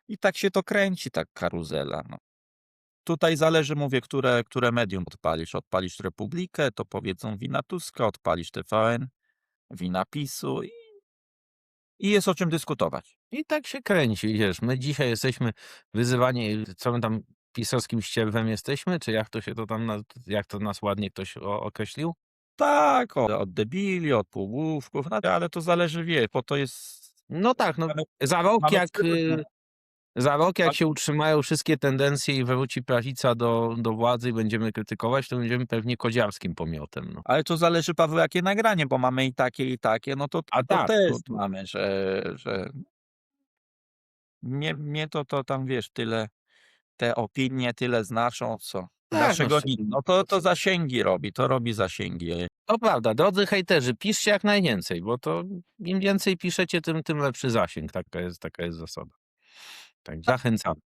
I tak się to kręci, tak karuzela, no. Tutaj zależy, mówię, które medium odpalisz. Odpalisz Republikę, to powiedzą wina Tuska, odpalisz TVN, wina PiSu i jest o czym dyskutować. I tak się kręci, wiesz, my dzisiaj jesteśmy wyzywani, co my tam pisowskim ścierwem jesteśmy, czy jak to się to tam, jak to nas ładnie ktoś określił? Tak, od debili, od półgłówków, no ale to zależy, wie, po to jest No tak, no mamy za rok mamy jak, wpływ na za rok jak tak, się utrzymają wszystkie tendencje i wróci prawica do władzy i będziemy krytykować, to będziemy pewnie kodziarskim pomiotem, no. ale to zależy, Paweł, jakie nagranie, bo mamy i takie, no to A to tak, też to mamy, że mnie to tam, wiesz, tyle te opinie tyle znaczą, co tak, no naszego nic. No to zasięgi robi, to robi zasięgi. to prawda, drodzy hejterzy, piszcie jak najwięcej, bo to im więcej piszecie, tym lepszy zasięg. Taka jest zasada. Tak, zachęcamy.